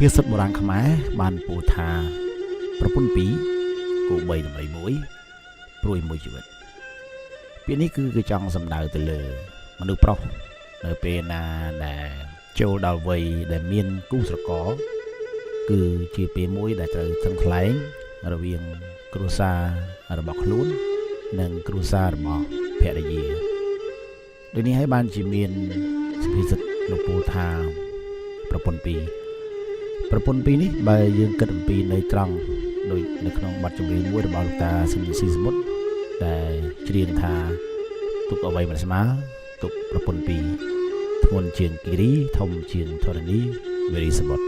ភាសាបុរាណខ្មែរបានពោលថាប្រពន្ធពីរគោ3ដំរីមួយព្រួយមួយជីវិតពាក្យនេះគឺចង់សំដៅទៅលើមនុស្សប្រុសនៅពេលណាដែលចូលដល់វ័យដែលមានគូស្រករគឺជាពេលមួយដែលត្រូវថ្លឹងថ្លែងរវាងគ្រួសាររបស់ខ្លួននិងគ្រួសាររបស់ភរិយាដូចនេះហើយបានជាមានសុភាសិតលោកពោលថាប្រពន្ធពីរនេះបើយើងគិតអំពីន័យត្រង់ដូចនៅក្នុងបទចម្រៀងមួយរបស់លោកតាស៊ីសមុទ្រដែលច្រៀងថាទុកអ្វីមិនស្មើទុកប្រពន្ធពីរធ្ងន់ជាងគិរីធំជាងធរណីវេរីសមុទ្រ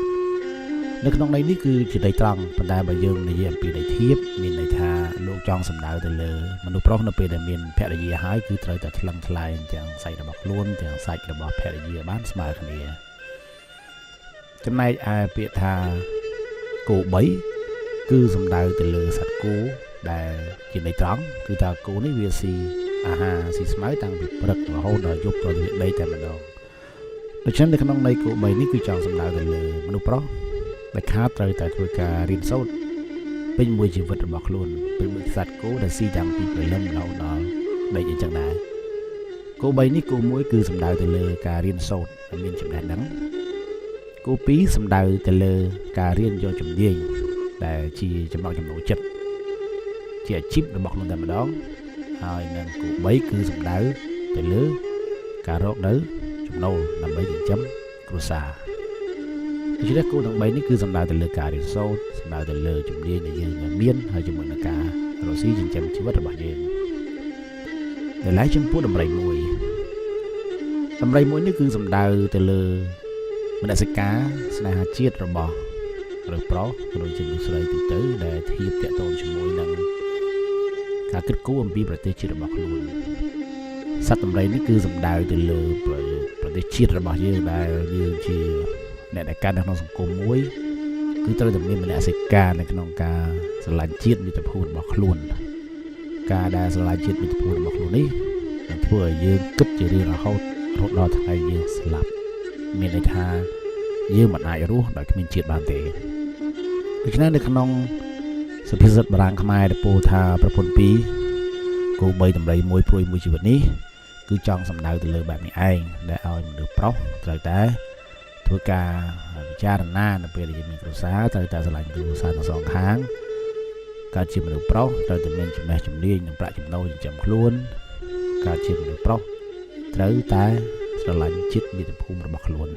នៅក្នុងន័យនេះគឺជាន័យត្រង់ប៉ុន្តែបើយើងនិយាយអំពីន័យធៀបមានន័យថាលោកចង់សំដៅទៅលើមនុស្សប្រុសនៅពេលដែលមានភរិយាហើយគឺត្រូវតែថ្លឹងថ្លែងទាំងសាច់របស់ខ្លួនទាំងសាច់របស់ភរិយាបានស្មើគ្នាចំណែកឯពាក្យថាគោ3គឺសំដៅទៅលើសត្វគោដែលជាន័យត្រង់គឺថាគោនេះវាស៊ីអាហារស៊ីស្មៅតាំងពីព្រឹករហូតដល់យប់ដល់វាដីតែម្ដងដូច្នេះនៅក្នុងន័យគោ3នេះគឺចង់សំដៅទៅលើមនុស្សប្រុសដែលខាតត្រូវតែធ្វើការរៀនសូត្រពេញមួយជីវិតរបស់ខ្លួនពេលមួយសត្វគោដែលស៊ីតាំងពីព្រលឹមរហូតដល់ដីអញ្ចឹងដែរគោ3នេះគោ1គឺសំដៅទៅលើការរៀនសូត្រដែលមានចំណេះដឹងគោ2សំដៅទៅលើការរៀនយកជំនាញដែលជាចំណង់ចំណូលចិត្តជាអាជីពរបស់ខ្លួនតែម្ដងហើយនិងគោ3គឺសំដៅទៅលើការរកនៅចំណូលដើម្បីចិញ្ចឹមគ្រួសារដូច្នេះគោទាំង3នេះគឺសំដៅទៅលើការរៀនសូត្រសំដៅទៅលើជំនាញដែលយើងមានហើយជាមួយនឹងការរកស៊ីចិញ្ចឹមជីវិតរបស់យើងដែលឡែកចំពោះដំរីមួយនេះគឺសំដៅទៅលើមនសិការស្នេហាជាតិរបស់ឬប្រុសឬជាមនុស្សស្រីទូទៅដែលធៀបតាក់ទងជាមួយនឹងការគិតគូរអំពីប្រទេសជាតិរបស់ខ្លួនសត្វដំរីនេះគឺសំដៅទៅលើប្រទេសជាតិរបស់យើងដែលយើងជាអ្នកដែលកើតនៅក្នុងសង្គមមួយគឺត្រូវតែមានមនសិការនៅក្នុងការស្រឡាញ់ជាតិមាតុភូមិរបស់ខ្លួនការដែលស្រឡាញ់ជាតិមាតុភូមិរបស់ខ្លួននេះនឹងធ្វើឲ្យយើងគិតជារៀងរហូតដល់ថ្ងៃយើងស្លាប់មានន័យថាយើងមិនអាចរស់ដោយគ្មានជាតិបានទេដូច្នេះនៅក្នុងសុភាសិតបុរាណខ្មែរដែលពោលថាប្រពន្ធពីរគោ3ដំរីមួយព្រួយមួយជីវិតនេះគឺចង់សំដៅទៅលើបែបនេះឯងដែលឲ្យមនុស្សប្រុសត្រូវតែធ្វើការពិចារណានៅពេលដែលមានគ្រួសារត្រូវតែស្រឡាញ់គ្រួសារទាំងសងខាងកើតជាមនុស្សប្រុសត្រូវតែមានចំណេះជំនាញនិងប្រាក់ចំណូលចិញ្ចឹមខ្លួនកើតជាមនុស្សប្រុសត្រូវតែស្រឡាញ់ជាតិមាតុភូមិរបស់ខ្លួន